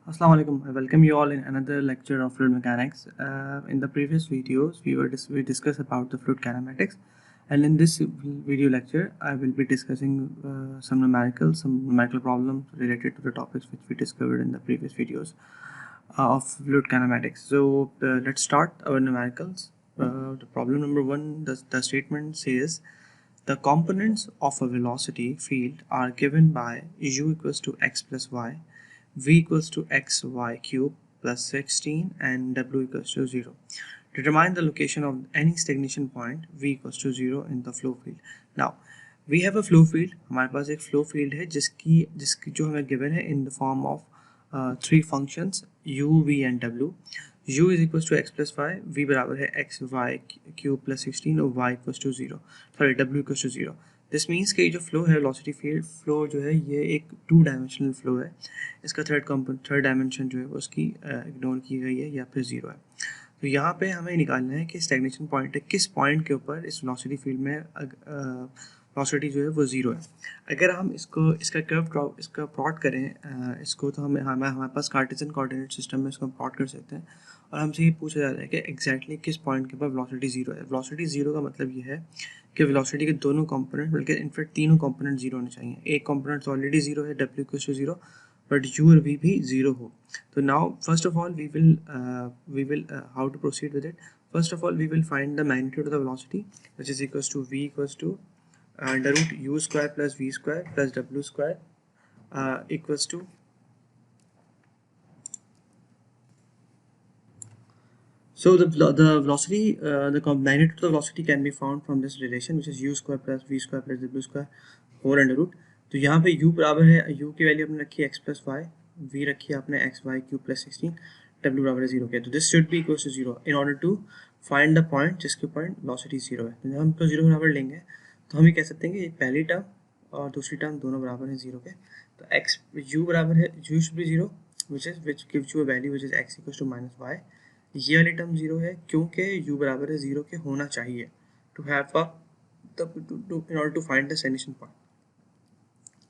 Assalamu alaikum. I welcome you all in another lecture of fluid mechanics. In the previous videos, we discussed about the fluid kinematics, and in this video lecture, I will be discussing some numerical problems related to the topics which we discovered in the previous videos of fluid kinematics. So let's start our numericals. The problem number one, the statement says the components of a velocity field are given by u equals to x plus y, v equals to xy cube plus 16 and w equals to 0. Determine the location of any stagnation point v equals to 0 in the flow field. Now we have a flow field. हमारे पास एक flow field है जिसकी जो हमें given है in the form of three functions u, v and w. u is equals to x plus y, v बराबर है x y cube plus 16 और y equals to 0. Sorry, w equals to 0. This means कि जो flow है velocity field flow जो है ये एक टू डायमेंशनल फ्लो है. इसका थर्ड डायमेंशन जो है वो उसकी इग्नोर की गई है या फिर ज़ीरो है. तो यहाँ पे हमें निकालना है कि स्टैग्नेशन पॉइंट है, किस पॉइंट के ऊपर इस वेलोसिटी फील्ड में वेलोसिटी जो है वो ज़ीरो है. अगर हम इसका प्लॉट करें इसको, तो हमारे पास कार्टेशियन कोऑर्डिनेट सिस्टम में इसको प्लॉट कर सकते हैं और हमसे ये पूछा जा रहा है कि एग्जैक्टली किस पॉइंट के ऊपर वेलोसिटी ज़ीरो है. वेलोसिटी ज़ीरो का मतलब ये है कि वेलोसिटी के दोनों कंपोनेंट, बल्कि इनफैक्ट तीनों कंपोनेंट जीरो होने चाहिए. एक कंपोनेंट ऑलरेडी जीरो है, W equals to zero, but you और वी भी जीरो हो. तो now first of all we will how to proceed with it. First of all we will find the magnitude of the velocity which is equals to v equals to under root u square plus v square plus w square equals to So the velocity, the magnitude of the velocity can be found from this relation, which is u square plus v square plus w square whole under root. तो यहाँ पे u बराबर है, u की value आपने रखी है x plus y, v रखी है आपने x y cube plus 16, w बराबर है 0 के. तो this should be equals to 0 in order to find the point जिसके point velocity 0 है. तो जब हम तो 0 बराबर लेंगे तो हम ये कह सकते हैं कि पहली टर्म और दूसरी टर्म दोनों बराबर हैं 0 के. तो x u बराबर है, u should be 0 which gives you a value which is x equals to minus y. ये वाली टर्म जीरो है क्योंकि u बराबर है जीरो के होना चाहिए to have in order to find the stagnation point.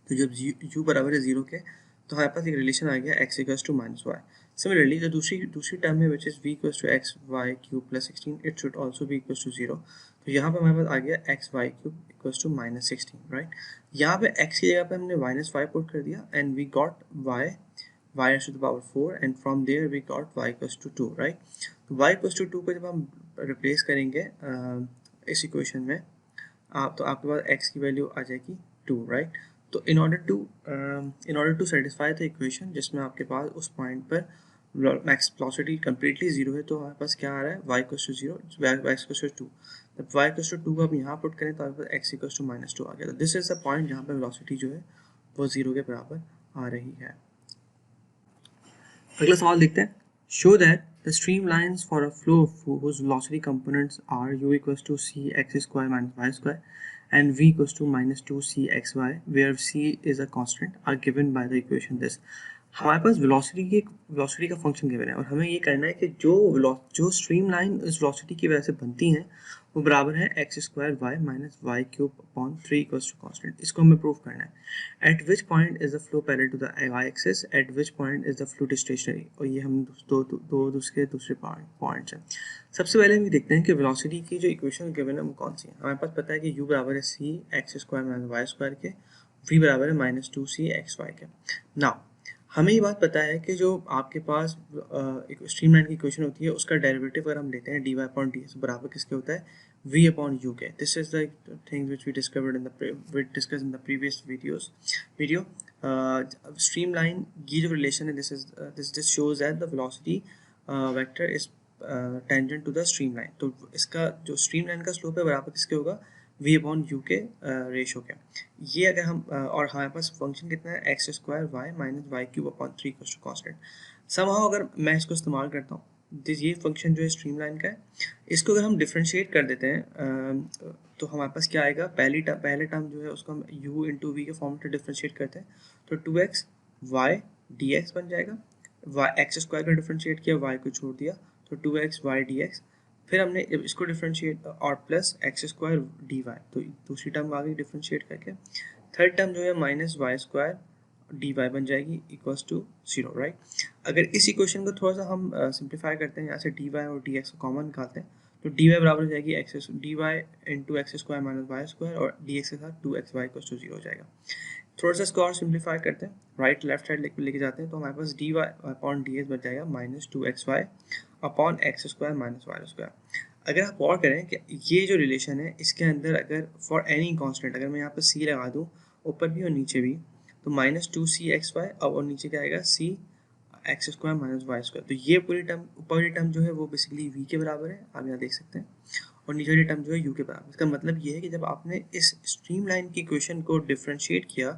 तो जब u बराबर है जीरो के तो हमारे पास एक रिलेशन आ गया x equals to minus Y. Similarly जो दूसरी टर्म है which is v equals to X Y cube plus 16, it should also be equals to zero. तो यहाँ पे हमारे पास आ गया X Y cube equals to minus 16, right. यहाँ पे x की जगह पे हमने माइनस वाई पुट कर दिया and we got y to the power 4 and from there we got y equals to 2, right. तो y equals to 2 को जब हम रिप्लेस करेंगे इस इक्वेशन में तो आपके पास x की वैल्यू आ जाएगी 2, राइट. तो in order to satisfy the equation जिसमें आपके पास उस पॉइंट पर मैक्स वेलोसिटी कम्प्लीटली जीरो है, तो हमारे पास क्या आ रहा है y equals to 0, y equals to 2. जब y equals to 2 को आप यहाँ पुट करें तो आपके पास x equals to minus 2 आ गया. तो दिस इज द पॉइंट जहाँ पर वेलोसिटी जो है वो जीरो के बराबर आ रही है. अगला सवाल देखते हैं. Show that the stream lines for a flow whose velocity components are u equals to c x square minus y square and v equals to minus 2c xy where c is a constant are given by the equation this. हमारे पास velocity का function given है और हमें ये करना है कि जो स्ट्रीम लाइन इस वेलोसिटी की वजह से बनती हैं वो बराबर है X square Y minus Y cube upon 3 equals to constant. इसको हमें प्रूव करना है. At which point is the flow parallel to the Y axis, at which point is the flow stationary. और ये हम दूसरे पॉइंट्स हैं. सबसे पहले हम देखते हैं कि वेलोसिटी की जो इक्वेशन गिवन है वो कौन सी है. हमारे पास पता है कि u बराबर है c x square minus Y square के, v बराबर है माइनस 2c एक्स वाई के. नाउ हमें ये बात पता है कि जो आपके पास एक स्ट्रीमलाइन की इक्वेशन होती है उसका डेरिवेटिव अगर हम लेते हैं dy अपॉन ds बराबर किसके होता है v अपॉन u के. This is the thing which we discussed in the previous video. Streamline की जो रिलेशन है this shows that the velocity vector is tangent to the streamline. तो इसका जो स्ट्रीमलाइन का स्लोप है बराबर किसके होगा v अपॉन u के रेशो के. ये अगर हम और हमारे पास फंक्शन कितना है X square Y minus Y cube upon 3 equals to constant. Somehow अगर मैं इसको इस्तेमाल करता हूँ, ये फंक्शन जो है स्ट्रीमलाइन का है, इसको अगर हम डिफरेंशिएट कर देते हैं तो हमारे पास क्या आएगा. पहले टर्म जो है उसको हम u इंटू वी के फॉर्म में डिफरेंशिएट करते हैं तो 2x वाई डी एक्स बन जाएगा. एक्स स्क्वायर का डिफरेंशिएट किया, वाई को छोड़ दिया तो 2x वाई डी एक्स. फिर हमने जब इसको डिफरेंशिएट और plus X square D Y, तो दूसरी टर्म आ गई डिफरेंशिएट करके. थर्ड टर्म जो है minus Y square D Y बन जाएगी इक्वल्स टू 0, राइट। अगर इस इक्वेशन को थोड़ा सा हम सिंप्लीफाई करते हैं, यहाँ से डी वाई और डी एक्स को कॉमन निकालते हैं, तो डी वाई बराबर हो जाएगी X D Y into X square minus Y square, और डी एक्स के साथ 2xy इक्वल्स टू 0 हो जाएगा। थोड़ा सा इसको और सिंप्लीफाई करते हैं, राइट लेफ्ट साइड लेके जाते हैं, तो हमारे पास d Y upon D x बच जाएगा minus 2xy upon x square minus Y square. अगर आप गौर करें कि ये जो रिलेशन है इसके अंदर अगर फॉर एनी कांस्टेंट अगर मैं यहाँ पर सी लगा दूँ ऊपर भी और नीचे भी, तो माइनस 2cxy और नीचे क्या आएगा c x square minus Y square. तो ये पूरी टर्म ऊपर वाली टर्म जो है वो बेसिकली v के बराबर है, आप यहाँ देख सकते हैं, और नीचे वाली टर्म जो है u के बराबर। इसका मतलब ये है कि जब आपने इस स्ट्रीमलाइन की इक्वेशन को डिफरेंशिएट किया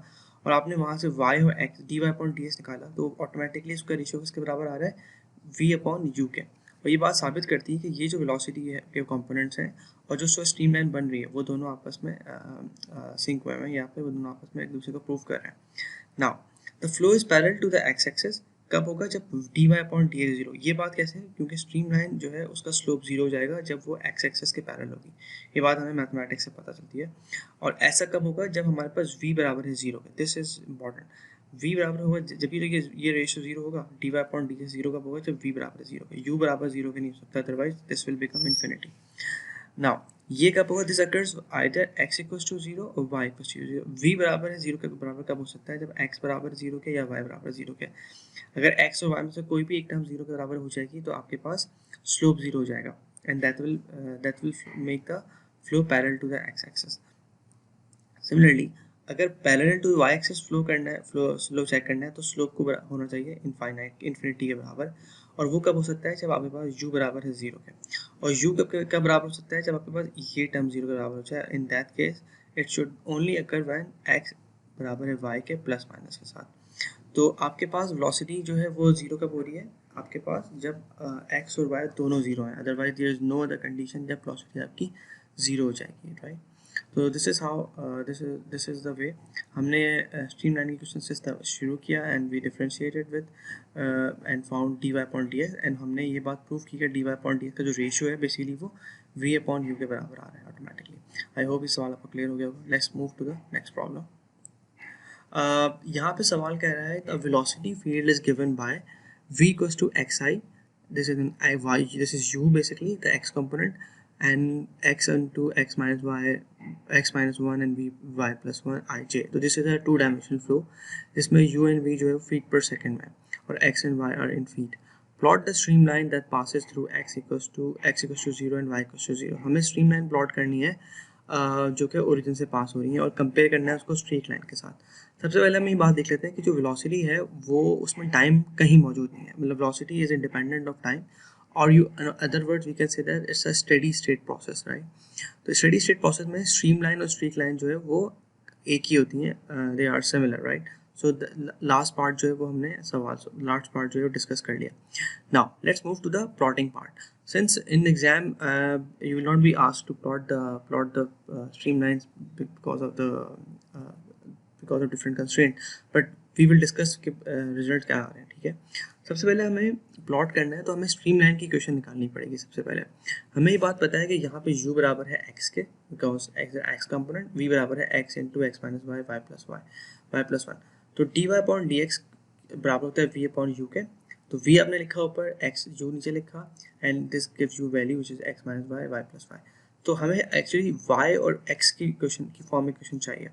और आपने वहाँ से y और x dy अपॉन ds निकाला, तो ऑटोमेटिकली उसका रेशियो किसके बराबर आ रहा है v अपॉन u के। और ये बात साबित करती है कि ये जो वेलोसिटी है के कंपोनेंट्स हैं और जो स्ट्रीमलाइन बन रही है वो दोनों आपस में सिंक हुए हैं, यहाँ पे वो दोनों आपस में एक दूसरे को प्रूव कर रहे हैं। Now the flow is parallel to the X axis, कब होगा जब D Y upon D X 0। ये बात कैसे है, क्योंकि स्ट्रीमलाइन जो है उसका स्लोप 0 हो जाएगा जब वो एक्स एक्सिस के पैरेलल होगी। ये बात हमें मैथमेटिक्स से पता चलती है। और ऐसा कब होगा जब हमारे पास v बराबर है 0 के। This is important. v बराबर होगा जब ये रेशियो 0 होगा, D Y upon D X 0 कब होगा जब v बराबर 0 के। u बराबर 0 के नहीं हो सकता, otherwise this will become infinity. Now ये कब होगा, this occurs either x equals to 0 और y इक्वल्स टू 0। v बराबर है 0 के बराबर कब हो सकता है, जब x बराबर 0 के या y बराबर 0 के। अगर x और y में से कोई भी एक टर्म 0 के बराबर हो जाएगी तो आपके पास स्लोप 0 हो जाएगा, and that will make the flow parallel to the x axis. Similarly अगर parallel to y axis flow करना है, फ्लो चेक करना है, तो स्लोप को होना चाहिए इन्फिनिटी के बराबर। और वो कब हो सकता है, जब आपके पास u बराबर है 0 के। और u कब बराबर हो सकता है, जब आपके पास ये टर्म 0 के बराबर हो जाए। In that case it should only occur when x बराबर है y के प्लस माइनस के साथ। तो आपके पास वेलोसिटी जो है वो 0 कब हो रही है, आपके पास जब x और y दोनों 0 हैं, otherwise there is no other condition जब वेलोसिटी आपकी 0 हो जाएगी, राइट। तो this is how this is the way हमने स्ट्रीमलाइन क्वेश्चन से शुरू किया, and we differentiated with and found D Y upon D X, and हमने ये बात प्रूव की कि D Y upon D X का जो रेशियो है बेसिकली वो v अपॉन u के बराबर आ रहा है ऑटोमेटिकली। आई होप इस सवाल आपको क्लियर हो गया होगा। Let's move to the next problem. यहाँ पे सवाल कह रहा है the velocity field is given by v equals to xi, this is in y, this is u basically the x component, and x into x minus y, x minus 1 and v y plus 1 ij। तो this is a 2-dimensional flow जिसमें u and v जो है feet per second में और x and y are in feet। plot the streamline that passes through x equals to 0 and y equals to 0। हमें streamline plot करनी है जो कि ओरिजिन से पास हो रही है और कंपेयर करना है उसको स्ट्रेट लाइन के साथ। सबसे पहले हम ये बात देख लेते हैं कि जो वेलोसिटी है वो उसमें टाइम कहीं मौजूद नहीं है, मतलब velocity is independent of time, और you other words we can say that it's a steady state process, right. तो स्टेडी स्टेट प्रोसेस में स्ट्रीम लाइन और स्ट्रेट लाइन जो है वो एक ही होती हैं, they are similar, right. So last part जो है वो हमने लास्ट पार्ट जो है डिस्कस कर लिया। Now let's move to the plotting part. Since in the exam you will not be asked to plot the streamlines because of different constraint, but we will discuss कि result क्या आ रहे हैं, ठीक है। सबसे पहले हमें प्लॉट करना है तो हमें स्ट्रीमलाइन की इक्वेशन निकालनी पड़ेगी। सबसे पहले हमें ये बात पता है कि यहाँ पे u बराबर है x के, बिकॉज x कंपोनेंट, v बराबर है x into x minus Y Y plus one. तो D Y upon D x बराबर होता है v अपॉन u के। तो v आपने लिखा ऊपर, x u नीचे लिखा, and this gives you value which is x minus Y Y plus Y. तो हमें एक्चुअली y और x की इक्वेशन की फॉर्म में इक्वेशन चाहिए।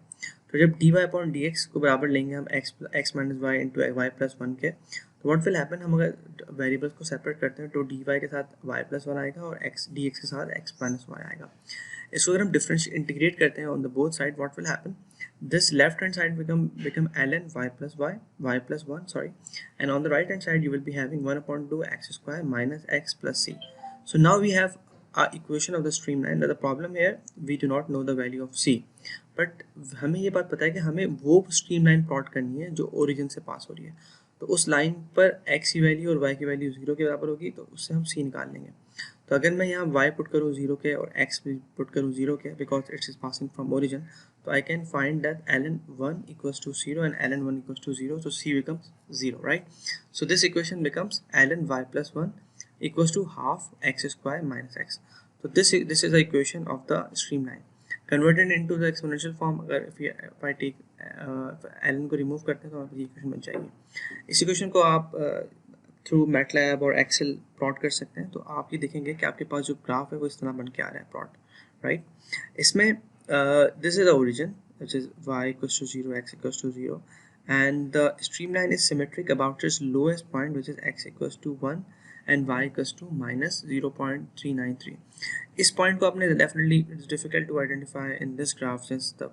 तो जब dy अपॉन dx को बराबर लेंगे हम x minus Y into Y plus one के, तो व्हाट विल हैपन, हम अगर वेरिएबल्स को सेपरेट करते हैं तो dy के साथ y प्लस वन आएगा और dx के साथ x माइनस वाई आएगा। इसको अगर हम डिफरेंशिएट इंटीग्रेट करते हैं on the both side, what will happen, this left hand side become ln y plus y+1, sorry, and on the right hand side you will be having 1 upon 2 x square minus x plus c। So now we have our equation of the streamline। The problem here, we do not know the value of c, but हमें ये बात पता है कि हमें वो streamline plot करनी है जो ओरिजिन से पास हो रही है। तो उस लाइन पर x की वैल्यू और y की वैल्यू 0 के बराबर होगी, तो उससे हम c निकाल लेंगे। तो अगर मैं यहाँ y पुट करूँ 0 के और x भी पुट करूँ 0 के, because it's is passing from origin, so I can find that ln1 equals to 0 and ln1 equals to 0, so c becomes 0, right? So this equation becomes ln y plus 1 equals to half x square minus x। So this is the equation of the streamline converted into the exponential form। if I take एलन को remove करते हैं तो हमारे पास equation बन जाएगी। इस equation को आप थ्रू मैटलैब और एक्सेल प्लॉट कर सकते हैं। तो आप ये देखेंगे कि आपके पास जो ग्राफ है वो इस तरह बन के आ रहा है प्लॉट, राइट। इसमें this is the origin which is y equals to 0, x equals to 0, and the streamline is symmetric about its lowest point, which is x equals to 1 and y equals to minus 0.393. इस point को आपने definitely it's difficult to identify in this graph since the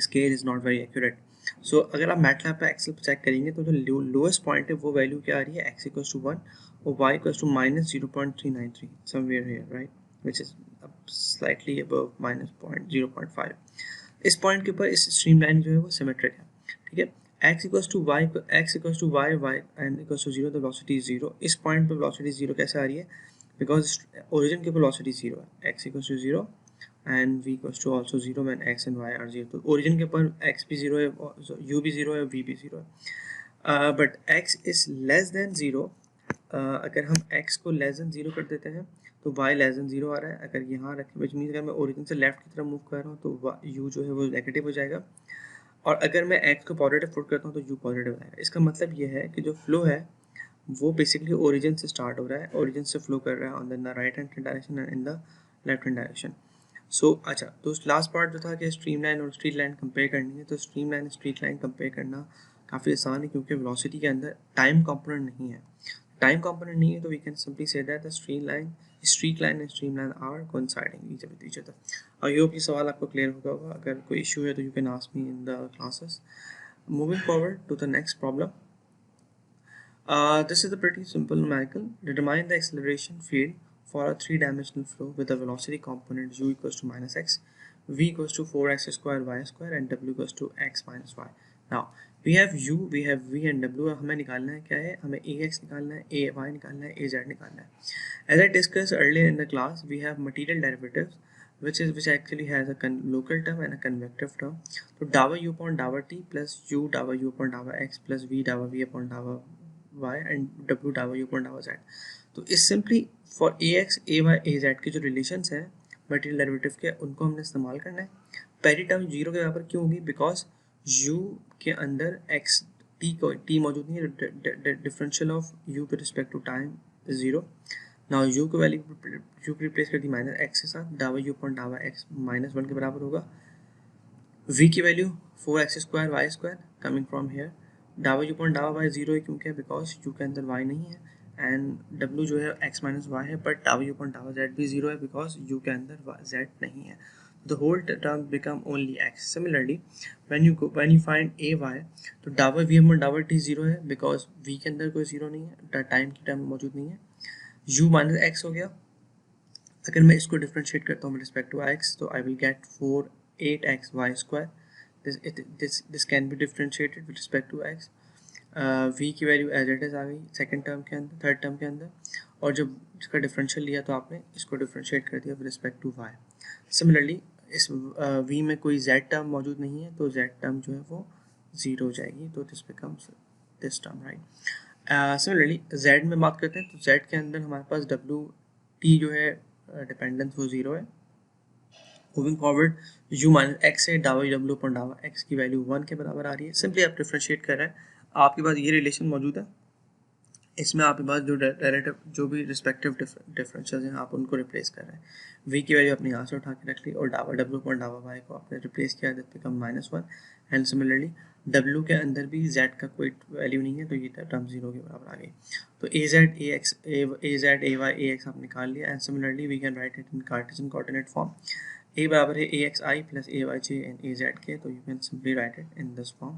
scale is not very accurate. So अगर आप MATLAB पे Excel पे check करेंगे तो जो लोएस्ट पॉइंट है वो वैल्यू क्या आ रही है, x equals to 1 और y equals to minus 0.393 somewhere here, right, which is slightly above minus 0.5. इस पॉइंट के ऊपर इस स्ट्रीमलाइन जो है वो सिमेट्रिक है, ठीक है। x equals to y and equals to 0, the velocity is 0. इस पॉइंट पर velocity 0 कैसे आ रही है, बिकॉज ओरिजिन के ऊपर velocity 0 है, x equals to 0 and v equals to also 0 when x and y are 0. तो ओरिजिन के ऊपर x भी 0 है, u भी 0 है, v भी 0 है, but x is less than 0. अगर हम x को लेस देन 0 कर देते हैं तो y लेस देन 0 आ रहा है। अगर यहाँ रखें विच मीन्स अगर मैं ओरिजिन से लेफ्ट की तरफ मूव कर रहा हूँ तो u जो है वो नेगेटिव हो जाएगा, और अगर मैं x को पॉजिटिव पुट करता हूँ तो u पॉजिटिव आएगा। इसका मतलब ये है कि जो फ्लो है वो बेसिकली ओरिजिन से स्टार्ट हो रहा है, ओरिजिन से फ्लो कर रहा है on the right hand direction and in the left hand direction. So अच्छा, तो लास्ट पार्ट जो था कि स्ट्रीम लाइन और स्ट्रीट लाइन कंपेयर करनी है, तो stream line straight line compare करना काफ़ी आसान है क्योंकि वेलोसिटी के अंदर टाइम कंपोनेंट नहीं है। टाइम कंपोनेंट नहीं है तो we can simply say that the straight line and stream line are coinciding each other. I hope ये सवाल आपको क्लियर होगा। अगर कोई इशू है तो you can ask me in the classes. Moving forward to the next problem. This is a pretty simple numerical. Determine the acceleration field for a three-dimensional flow with a velocity component u equals to minus x, v equals to 4x square y square, and w equals to x minus y. Now we have u, we have v and w. हमें निकालना है क्या है, हमें ax निकालना है, ay निकालना है, az निकालना है। As I discussed earlier in the class, we have material derivatives which actually has a local term and a convective term. So dou u upon dou t plus u dou u upon dou x plus v dou v upon dou y and w dou u upon dou z. तो इस simply for ax ay az के जो relations हैं material derivative के, उनको हमने इस्तेमाल करना है। पहली टर्म 0 के बराबर क्यों होगी, बिकॉज u के अंदर x t मौजूद नहीं है, differential of u with respect to time 0। Now u को वैल्यू u रिप्लेस कर दी माइनस x के साथ, dou u upon dou x minus 1 के बराबर होगा। v की value 4x square y square coming from here, dou u upon dou y 0 है क्योंकि बिकॉज u के अंदर y नहीं है, एंड w जो है x माइनस y है, but dou u upon dou z भी 0 है बिकॉज u के अंदर z नहीं है। The whole term become only x. Similarly, when you find ay, तो dou v upon dou t 0 है बिकॉज v के अंदर कोई 0 नहीं है, टाइम की टर्म मौजूद नहीं है। u माइनस x हो गया, अगर मैं इसको डिफरेंशिएट करता हूँ रिस्पेक्ट टू x तो I will get 8x y square. this can be differentiated with respect to x. v की वैल्यू एज इट इज आ गई सेकंड टर्म के अंदर, थर्ड टर्म के अंदर, और जब इसका डिफरेंशियल लिया तो आपने इसको डिफरेंशिएट कर दिया with respect to y। Similarly इस v में कोई z टर्म मौजूद नहीं है तो z टर्म जो है वो 0 हो जाएगी, तो this becomes this term, right. Similarly z में बात करते हैं तो z के अंदर हमारे पास w t जो है डिपेंडेंस वो 0 है। Moving forward u minus x है, dou w upon dou x की वैल्यू 1 के बराबर आ रही है। सिंपली आप डिफरेंशिएट कर रहे हैं, आपके पास ये रिलेशन मौजूद है, इसमें आपके पास जो रिलेटिव जो भी रिस्पेक्टिव डिफरेंशियल हैं आप उनको रिप्लेस कर रहे हैं। v की वैल्यू अपने यहाँ से उठा के रख ली और dou w upon dou y को आपने रिप्लेस किया, that become -1, and similarly w के अंदर भी z का कोई वैल्यू नहीं है तो ये टर्म 0 के बराबर आ गई। तो az ay ax आप निकाल लिया, and similarly we can write it in cartesian coordinate form. a बराबर है axi plus ayj and az के, तो you can simply write it in this form,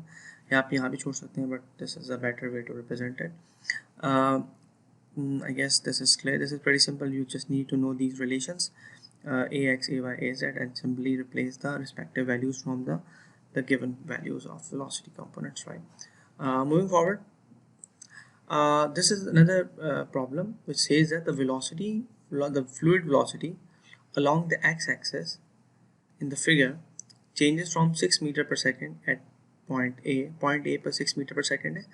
या आप यहाँ भी छोड़ सकते हैं, but this is a better way to represent it. I guess this is clear. This is pretty simple. You just need to know these relations, ax, ay, az, and simply replace the respective values from the given values of velocity components, right? Moving forward, this is another problem which says that the fluid velocity along the x-axis in the figure changes from 6 meter per second at point A पर 6 meter per second है,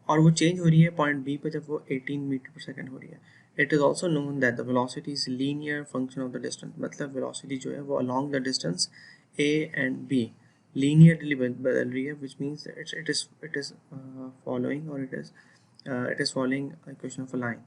और वो change हो रही है point B पर जब वो 18 मीटर पर सेकंड हो रही है। It is also known that the velocity is linear function of the distance, मतलब वेलोसिटी जो है वो along the distance A and B linearly बदल रही है, which means it is following, or it is following a equation of a line.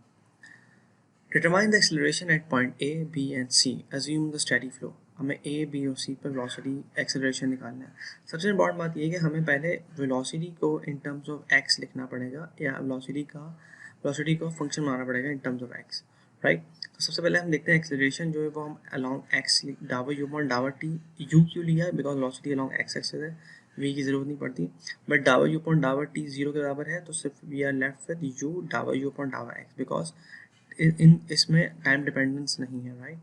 Determine the acceleration at point A, B and C. Assume the steady flow. हमें A, B और C पर velocity acceleration निकालना है. सबसे important बात यह है कि हमें पहले velocity को in terms of x लिखना पड़ेगा, या velocity को फंक्शन बनाना पड़ेगा in terms of x, right. तो सबसे पहले हम देखते हैं एक्सेलरेशन जो है वो हम अलॉन्ग एक्स डावर यू अपॉन डावर टी. यू क्यों लिया है? Because velocity along x axis है, वी की जरूरत नहीं पड़ती. बट डावर यू अपॉन डावर टी जीरो के बराबर है, तो सिर्फ we are left with u डावर यू अपॉन डावर एक्स, बिकॉज इसमें टाइम डिपेंडेंस नहीं है, राइट.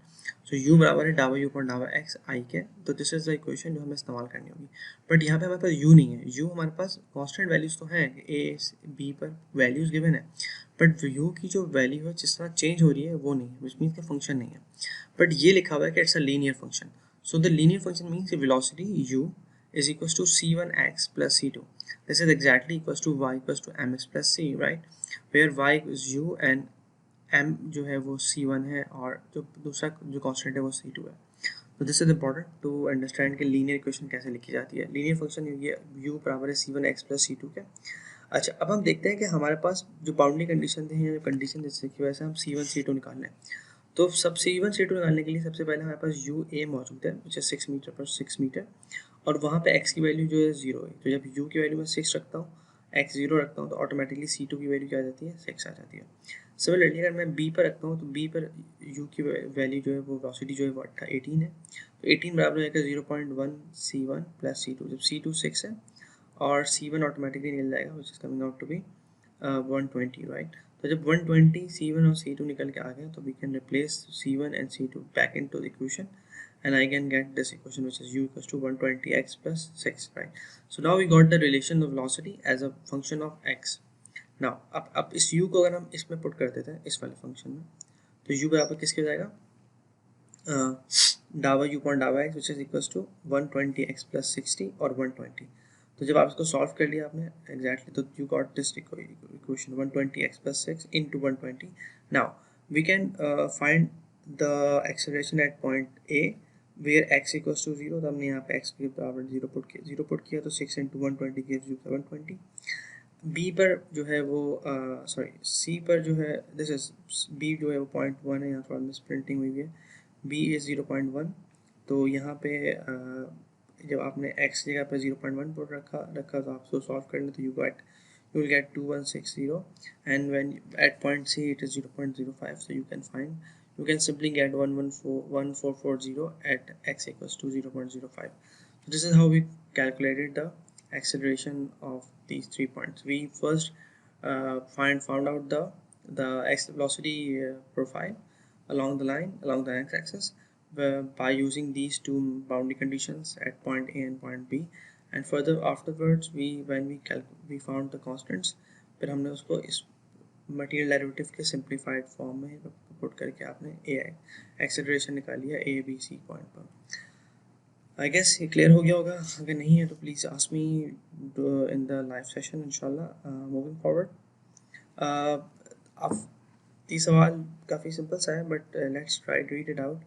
सो यू बराबर है डावर यू अपॉन डावर एक्स आई के. तो दिस इज द इक्वेशन जो हमें इस्तेमाल करनी होगी. बट यहाँ पे हमारे पास यू नहीं है. यू हमारे पास कॉन्स्टेंट वैल्यूज तो हैं, ए बी पर वैल्यूज गिवन है, बट यू की जो वैल्यू है जिस तरह चेंज हो रही है वो नहीं है, विच मीन्स का फंक्शन नहीं है. बट ये लिखा हुआ है कि it's a linear function. So the linear function means velocity u is equals to c1x plus c2. This is exactly equals to y equals to mx plus c, right? Where y is u and m जो है वो c1 है, और जो दूसरा जो constant है वो c2 है. तो this is important to understand कि लीनियर इक्वेशन कैसे लिखी जाती है. लीनियर फंक्शन ये u बराबर है c1x plus c2 के. अच्छा, अब हम देखते हैं कि हमारे पास जो बाउंड्री कंडीशन थे, या कंडीशन जिसकी वजह से हम c1 c2 निकाल लें. तो सब c1 c2 निकालने के लिए सबसे पहले हमारे पास u a मौजूद है, विच है 6 मीटर पर 6 मीटर, और वहाँ पे x की वैल्यू जो है 0 है. तो जब u की वैल्यू मैं 6 रखता हूँ, x 0 रखता हूँ, तो ऑटोमेटिकली c2 की वैल्यू क्या आ जाती है? 6 आ जाती है. सिमिलरली अगर मैं b पर रखता हूँ, तो b पर u की वैल्यू जो है वो वेलोसिटी जो है वो 18 है. तो 18 बराबर हो जाएगा 0.1 c1 प्लस c2. जब c2 6 है और c1 ऑटोमेटिकली निकल जाएगा, which is coming out to be 120, right. तो जब 120 c1 और c2 निकल के आ गए, तो we can replace c1 and c2 back into the equation, and I can get this equation, which is u equals to 120x plus 6, right? So now we got the relation of velocity as a function of x. Now अब इस u को अगर हम इसमें put कर देते हैं इस वाले फंक्शन में, तो u बराबर किसके हो जाएगा? डावर u अपॉन डावर x, which is equals to 120x plus 60 और 120. तो जब आप इसको सॉल्व कर लिया आपने एग्जैक्टली, तो you got this equation 120x plus 6 into 120. Now we can find the acceleration at point a where x equals to 0. तो हमने यहाँ पे x के बराबर 0 पुट किया, तो 6 into 120 gives you 720. b पर जो है वो c पर जो है दिस इज b जो है वो 0.1 है, यहाँ थोड़ा मिस प्रिंटिंग हुई है. b is 0.1. तो यहाँ पे जब आपने x जगह पे 0.1 पुट रखा तो आप उसको सॉल्व कर लें, तो you will get 2160, and when at point c it is 0.05, so you can simply get 1440 at x equals to 0.05. So this is how we calculated the acceleration of these 3 points. We first found out the velocity profile along the x-axis by using these two boundary conditions at point A and point B, and further afterwards when we found the constants, फिर हमने उसको इस material derivative के simplified form में put करके आपने acceleration निकाली है ए बी सी पॉइंट पर. आई गेस ये क्लियर हो गया होगा. अगर नहीं है तो please ask me in the live session इंशाल्लाह मूविंग फॉरवर्ड. अब ये सवाल काफ़ी सिंपल सा है, but let's try to read it out.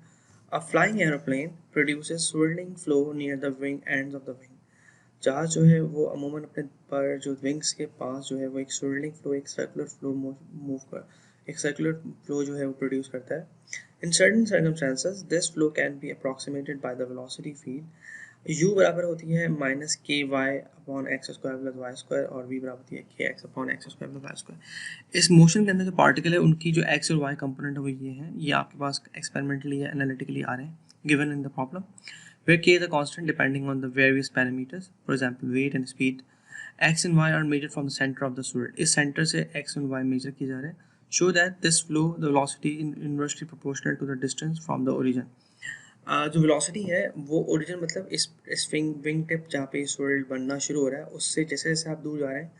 A flying aeroplane produces swirling flow near the wing ends of the wing. जहाज जो है वो अमूमन अपने पर जो विंग्स के पास जो है वो एक swirling flow, एक सर्कुलर फ्लो एक सर्कुलर फ्लो जो है वो प्रोड्यूस करता है. In certain circumstances, this flow can be approximated by the velocity field. u बराबर होती है minus k y upon x square plus y square, और v बराबर होती है k x upon x square plus y square. इस motion के अंदर जो पार्टिकल है उनकी जो एक्स और वाई कंपोनेंट है वो ये हैं. ये आपके पास एक्सपेरिमेंटली या एनालिटिकली आ रहे हैं given in the problem, where k is a constant depending on the various parameters, for example weight and speed. x and y are measured from the center of the swirl. इस centre से x and y major किए जा रहे हैं. Show that this flow the velocity is inversely proportional to the distance from the origin. जो velocity है वो origin मतलब इस विंग टिप जहाँ पे swirl बनना शुरू हो रहा है, उससे जैसे जैसे आप दूर जा रहे हैं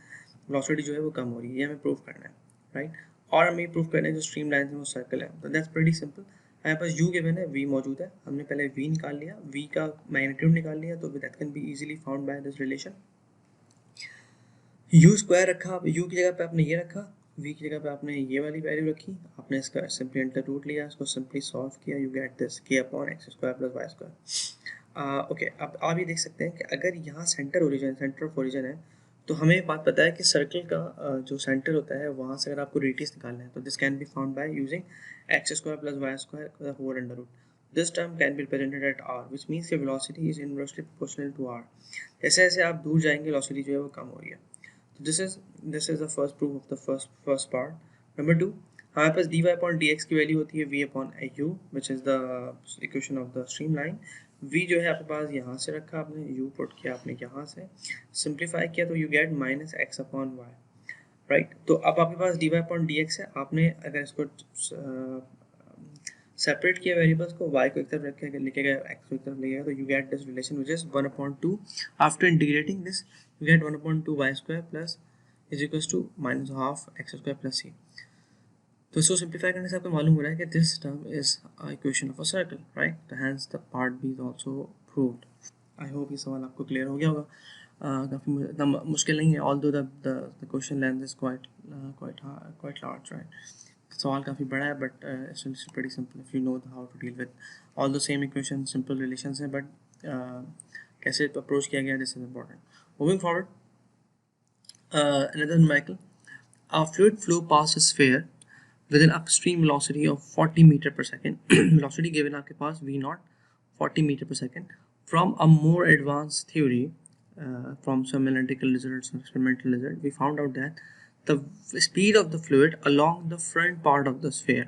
वेलोसिटी जो है वो कम हो रही है. ये हमें प्रूव करना है, राइट. और हमें प्रूव करना है जो स्ट्रीम लाइन है वो सर्कल है. तो दैट्स प्रीटी सिंपल. हमारे पास u गिवन है, v मौजूद है, हमने पहले v निकाल लिया, v का मैग्नीट्यूड निकाल लिया, तो that can be easily found by this relation. u square रखा, u की जगह पे आपने ये रखा, v की जगह पे आपने ये वाली वैल्यू रखी, आपने इसका सिंपली अंडर रूट लिया, इसको सिंपली सॉल्व किया, you get this k upon x square plus y square. Okay, अब आप ये देख सकते हैं कि अगर यहाँ सेंटर ऑफ ओरिजिन है, तो हमें बात पता है कि सर्कल का जो सेंटर होता है वहाँ से अगर आपको रेडियस निकालना है तो this can be found by using x square plus y square whole under root. This term can be represented at r which means your velocity is inversely proportional to r. जैसे जैसे आप दूर जाएंगे velocity जो है वो कम हो रही है. तो this is the first proof of the first part. Number 2, हमारे पास dy अपॉन dx की वैल्यू होती है v upon u which is the equation of the stream line. v जो है आपके पास यहाँ से रखा आपने, u पुट किया आपने यहाँ से, सिंप्लीफाई किया तो you get minus x upon y. Right, तो अब आपके पास dy अपॉन dx है. आपने अगर इसको सेपरेट किया वेरिएबल्स को, y को एक तरफ रख के लिखेगा, x को एक तरफ लिखेगा, तो you get this relation which is 1/2. After integrating this you get 1/2 y square plus is equal to minus half x square plus c. तो इसको सिंप्लीफाई करने से आपको मालूम हो रहा है कि this term is equation of a circle. Right, तो hence the part b is also proved. I hope ये सवाल आपको क्लियर हो गया होगा. काफ़ी इतना मुश्किल नहीं है, although the question length is quite large. Right, सवाल काफ़ी बड़ा है but it's pretty simple if you know how to deal with all the same equation. Simple relations है बट कैसे अप्रोच किया गया, this is important. Moving forward, another numerical. A fluid flow past a sphere with an upstream velocity of 40 meter per second. Velocity given आपके पास v naught 40 meter per second. From a more advanced theory, from some analytical results and experimental results, we found out that the speed of the fluid along the front part of the sphere.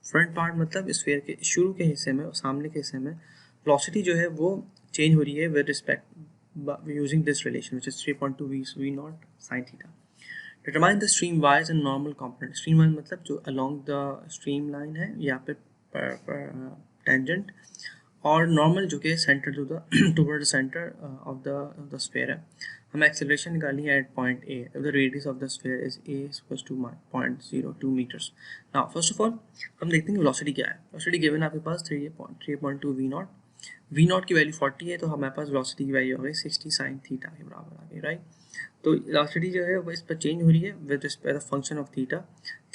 Front part मतलब sphere के शुरू के हिस्से में और सामने के हिस्से में वेलोसिटी जो है वो चेंज हो रही है with respect using this relation which is 3.2 v naught sin theta. Determine the stream wise and normal component. Stream wise मतलब जो along the stream line है या पे tangent, और normal जो कि center to the toward the center of the sphere है. हमें acceleration निकालनी है at point A if the radius of the sphere is A is equals to 0.02 meters. Now first of all हम देखते हैं velocity क्या है. Velocity given आपके पास 3.2 v naught. v naught की वैल्यू 40 है तो हमारे पास velocity की वैल्यू हो गई 60 sin थीटा के बराबर आ गई. राइट, तो वेलोसिटी जो है वो इस पर चेंज हो रही है with respect of function of theta.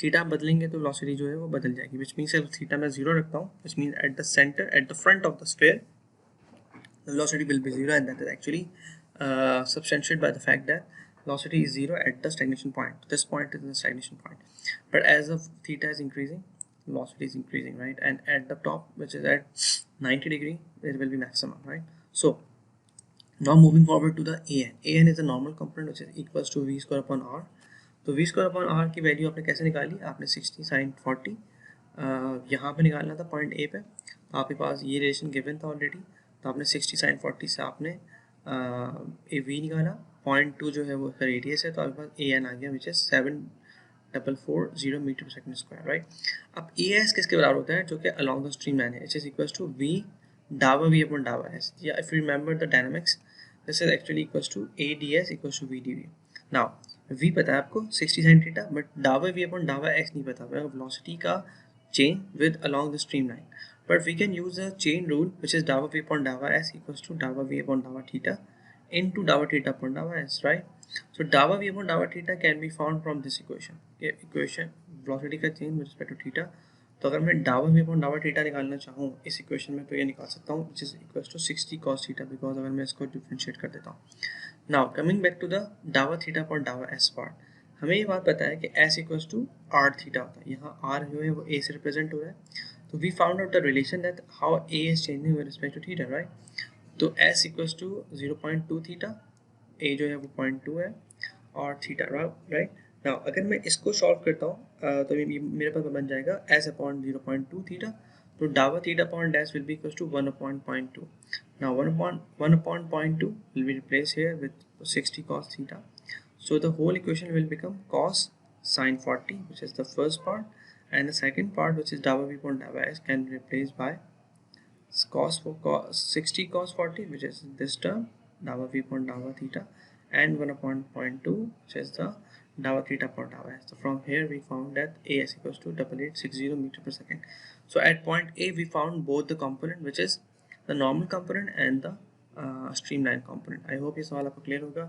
Theta बदलेंगे तो वेलोसिटी जो है वो बदल जाएगी, विच मीन्स थीटा मैं जीरो रखता हूँ, which means at the centre at the front of the sphere the velocity will be zero, and that is actually substantiated by the fact that velocity is zero at the stagnation point. This point is the stagnation point, but as the theta is increasing, velocity is increasing, right? And at the top, which is at 90 degree, it will be maximum, right? So now moving forward to the an. An is the normal component which is equals to v square upon r. तो v square upon r की value आपने कैसे निकाली, आपने 60 sin 40 यहाँ पे निकालना था पॉइंट ए पे, तो आपके पास ये रिलेशन गिवन था ऑलरेडी, तो आपने 60 sin 40 से आपने ए वी निकाला. पॉइंट 2 जो है वो रेडियस है, तो आपके पास ए एन आ गया विच इज 7440 मीटर पर सेकंड स्क्वायर. राइट, अब ए एस किसके बराबर होता है, जो कि अलॉन्ग द स्ट्रीम लाइन है, which is equals to v डावा वी अपॉन डावा एस, या if you remember the dynamics this is actually equals to ADS equals to VDV. Now V पता है आपको 60 sin theta, but डावा V upon डावा X नहीं पता, velocity का change with along the streamline. But we can use a chain rule which is डावा V upon डावा S equals to डावा V upon डावा theta into डावा theta upon डावा S, right? So डावा V upon डावा theta can be found from this equation. Equation velocity का change with respect to theta. तो अगर मैं डावा वी अपॉन डावा थीटा निकालना चाहूँ इस इक्वेशन में, तो ये निकाल सकता हूँ which is equal to 60 cos theta, because अगर मैं इसको डिफरेंशिएट कर देता हूँ. Now coming back to the डावा थीटा अपॉन डावा एस पार्ट, हमें ये बात पता है कि s equals to r theta होता है. यहाँ आर जो है वो ए से रिप्रेजेंट हो रहा है, तो we found out the relation that how a is changing with respect to theta. Right, तो s equals to 0.2 theta, a जो है वो 0.2 है और थीटा. राइट, नाउ अगर मैं इसको सॉल्व करता हूँ तो मेरे पास बन जाएगा एस अपॉन 0.2 थीटा, तो डावा theta upon dash will be equal to 1 upon 0.2. Now 1 upon 0.2 will be replaced here with 60 cos theta, so the whole equation will become cos sin 40, which is the first part, and the second part, which is डावा v upon डावा s, can be replaced by cos 60 cos 40, which is this term डावा v upon डावा theta, and 1 upon 0.2, which is the डावा theta upon डावा s. So from here we found that AS equals to 8860 meter per second. So at point A we found both the component, which is the normal component and the streamline component. I hope ये सवाल आपको clear होगा.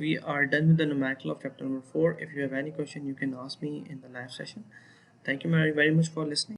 We are done with the numerical of chapter number 4. If you have any question, you can ask me in the live session. Thank you very much for listening.